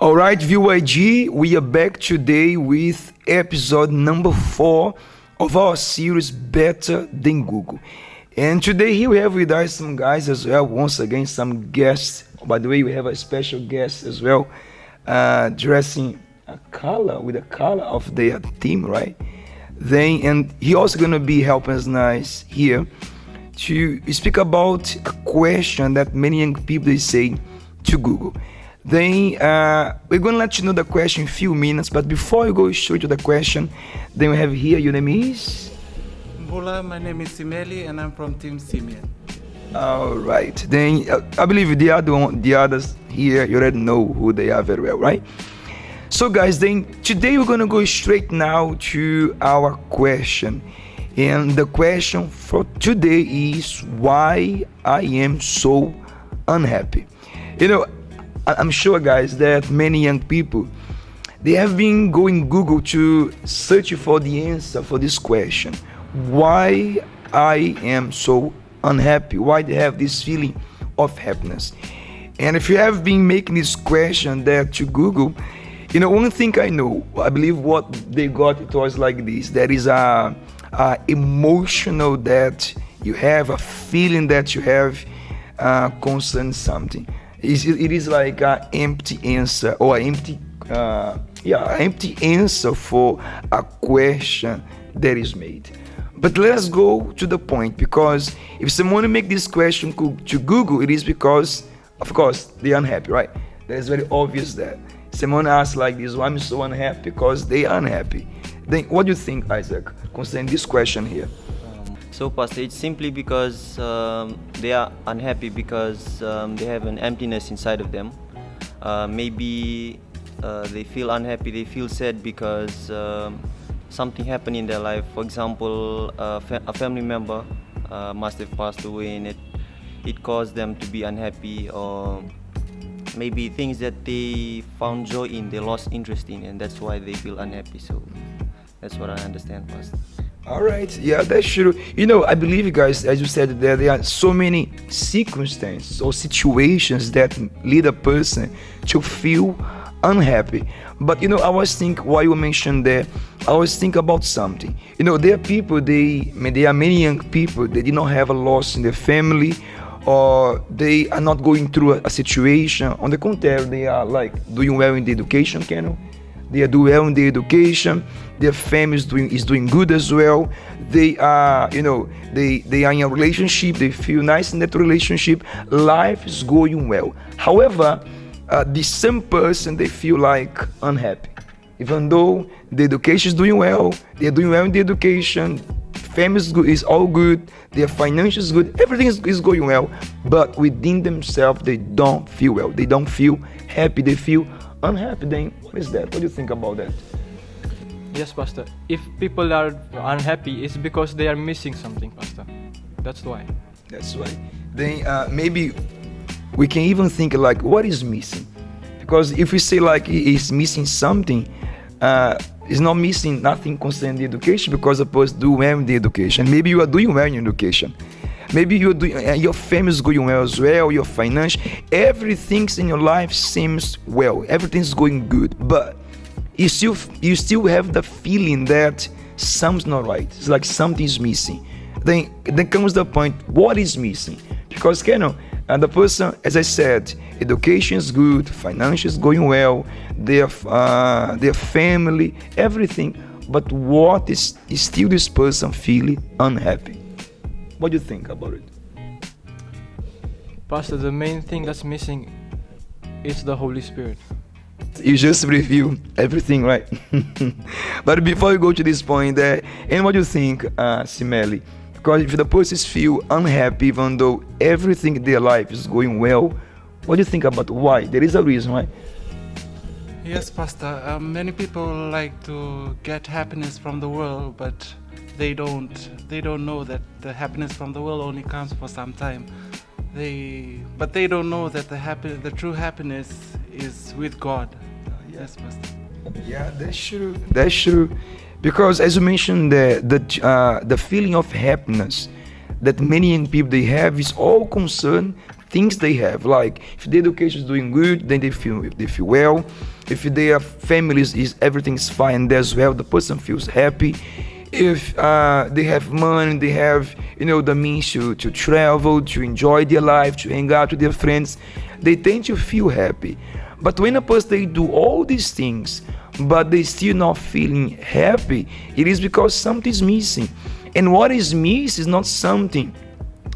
All right, VYG, we are back today with episode number 4 of our series Better Than Google. And today here we have with us some guys as well, once again some guests. By the way, we have a special guest as well, dressing a color with the color of their team, right? And he also gonna be helping us nice here to speak about a question that many young people they say to Google. Then we're going to let you know the question in a few minutes, but before you go straight to the question, then we have here, your name is? Hola, my name is Simeli and I'm from Team Simeon. All right, then I believe the others here, you already know who they are very well, right? So guys, then today we're going to go straight now to our question. And the question for today is why I am so unhappy. You know, I'm sure guys that many young people they have been going Google to search for the answer for this question, why I am so unhappy, why they have this feeling of happiness. And if you have been making this question there to Google, you know, one thing I know, I believe what they got, it was like this: there is a emotional that you have, a feeling that you have concerning something. It is like an empty answer or empty answer for a question that is made. But let's go to the point, because if someone make this question to Google, it is because, of course, they're unhappy, right? That is very obvious that someone asks like this, why I'm so unhappy? Because they are unhappy. Then what do you think, Isaac, concerning this question here? So, Pastor, it's simply because they are unhappy because they have an emptiness inside of them. Maybe they feel unhappy, they feel sad because something happened in their life. For example, a family member must have passed away and it caused them to be unhappy, or maybe things that they found joy in, they lost interest in, and that's why they feel unhappy. So that's what I understand, Pastor. All right, yeah, that's true. You know, I believe, guys, as you said, there are so many circumstances or situations that lead a person to feel unhappy. But, you know, I was thinking, while you mentioned that, I was thinking about something. You know, there are people, there are many young people, they did not have a loss in their family, or they are not going through a situation. On the contrary, they are like doing well in the education channel. They are doing well in their education. Their family is doing good as well. They are, you know, they are in a relationship. They feel nice in that relationship. Life is going well. However, the same person they feel like unhappy, even though the education is doing well. They are doing well in the education. Family is all good. Their financial is good. Everything is going well. But within themselves, they don't feel well. They don't feel happy. They feel unhappy. Then what is that? What do you think about that? Yes, Pastor. If people are unhappy, it's because they are missing something, Pastor. That's why. That's why. Then maybe we can even think like, what is missing? Because if we say like he's missing something, he's not missing nothing concerning the education, because the person do well in the education. Maybe you are doing well in education. Maybe you're doing, your family is going well as well, your financial, everything in your life seems well, everything's going good, but you still have the feeling that something's not right. It's like something's missing. Then comes the point, what is missing? Because the person, as I said, education is good, financial is going well, their family, everything, but what is still this person feeling unhappy? What do you think about it? Pastor, the main thing that's missing is the Holy Spirit. You just review everything, right? But before you go to this point there, and what do you think, Simeli? Because if the person feel unhappy even though everything in their life is going well, what do you think about why? There is a reason, right? Yes, Pastor. Many people like to get happiness from the world, but they don't know that the happiness from the world only comes for some time. They don't know that the true happiness is with God. Yes, Pastor. Yeah, that's true. That's true. Because as you mentioned, the feeling of happiness that many young people they have is all concerned things they have. Like if the education is doing good, then they feel well. If their families is everything is fine as well, the person feels happy. If they have money, they have the means to travel, to enjoy their life, to hang out with their friends, they tend to feel happy. But when a person they do all these things, but they still not feeling happy, it is because something is missing. And what is missing is not something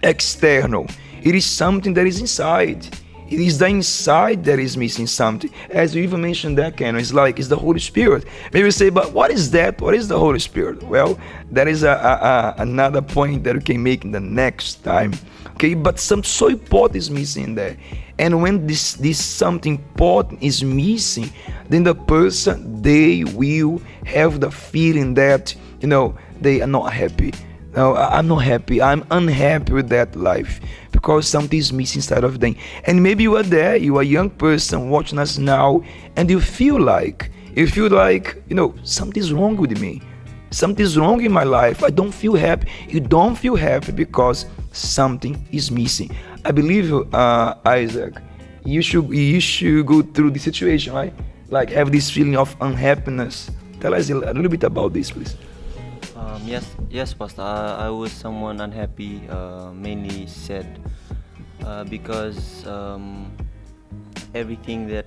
external. It is something that is inside. It is the inside that is missing something. As you even mentioned that, Ken, it's the Holy Spirit. Maybe you say, but what is that? What is the Holy Spirit? Well, that is another point that we can make in the next time. Okay, but some so important is missing there. And when this something important is missing, then the person, they will have the feeling that, they are not happy. No, I'm not happy. I'm unhappy with that life because something is missing inside of them. And maybe you are there, you are a young person watching us now, and you feel like, something's wrong with me. Something's wrong in my life. I don't feel happy. You don't feel happy because something is missing. I believe, Isaac, you should go through the situation, right? Like have this feeling of unhappiness. Tell us a little bit about this, please. Yes, Pastor. I was someone unhappy, mainly sad, because everything that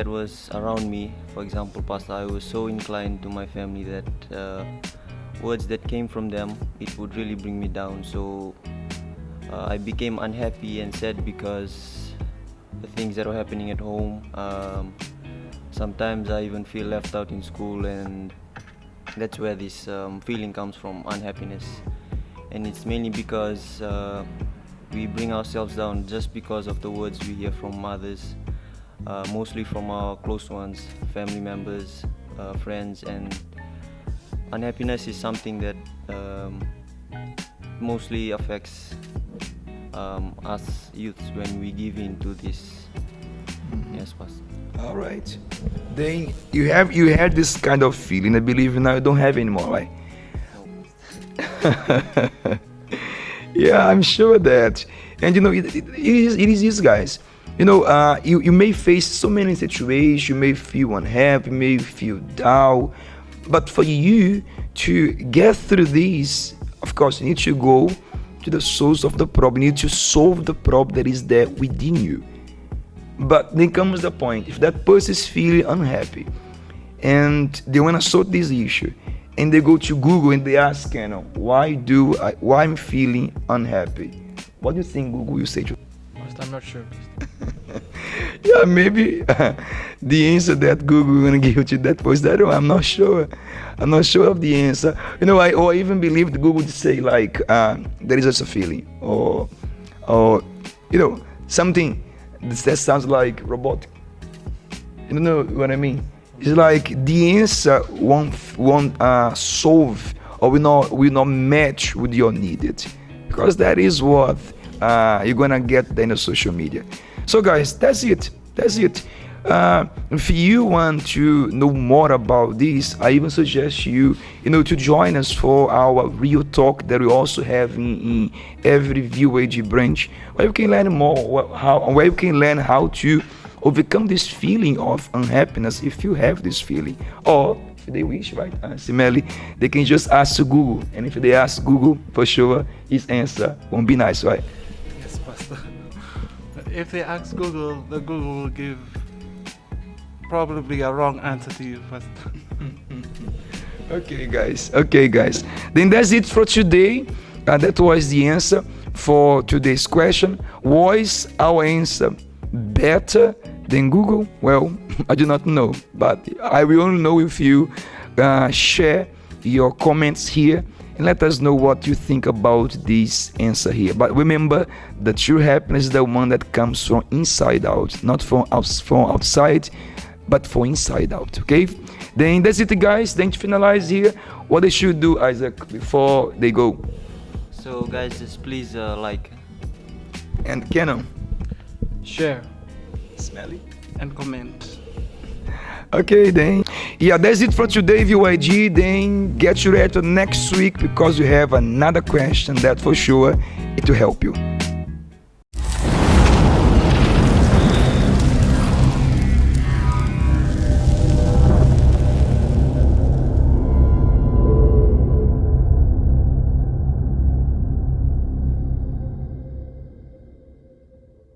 was around me. For example, Pastor, I was so inclined to my family that words that came from them, it would really bring me down. So I became unhappy and sad because the things that were happening at home. Sometimes I even feel left out in school, and that's where this feeling comes from, unhappiness. And it's mainly because we bring ourselves down just because of the words we hear from others, mostly from our close ones, family members, friends. And unhappiness is something that mostly affects us youths when we give in to this. Yes, Pastor. All right. Then you had this kind of feeling. I believe now you don't have anymore, right? Yeah, I'm sure that. And it is this, guys. You may face so many situations. You may feel unhappy. You may feel down. But for you to get through this, of course, you need to go to the source of the problem. You need to solve the problem that is there within you. But then comes the point, if that person is feeling unhappy and they want to sort this issue and they go to Google and they ask, why I'm feeling unhappy? What do you think Google will say to? I'm not sure. Yeah, maybe the answer that Google will give to that person, I'm not sure. I'm not sure of the answer. I even believe the Google would say like, there is just a feeling or something that sounds like robotic. You know what I mean? It's like the answer won't solve or will not match with your needed, because that is what you're gonna get in the social media. So guys, that's it. If you want to know more about this, I even suggest you to join us for our real talk that we also have in every VOAG branch, where you can learn more where you can learn how to overcome this feeling of unhappiness if you have this feeling. Or if they wish, right, similarly, they can just ask to Google, and if they ask Google, for sure his answer won't be nice, right? Yes, Pastor. If they ask Google, the Google will give probably a wrong answer to you, Pastor. Okay, guys. Then that's it for today. That was the answer for today's question. Was our answer better than Google? Well, I do not know, but I will only know if you share your comments here and let us know what you think about this answer here. But remember, the true happiness is the one that comes from inside out, not from outside, but from inside out. Okay? Then that's it, guys. Then to finalize here, what they should do, Isaac, before they go. So guys, just please like And Canon. Share. Smelly. And comment. Okay, then. Yeah, that's it for today, VYG. Then get you ready to next week, because we have another question that for sure it will help you.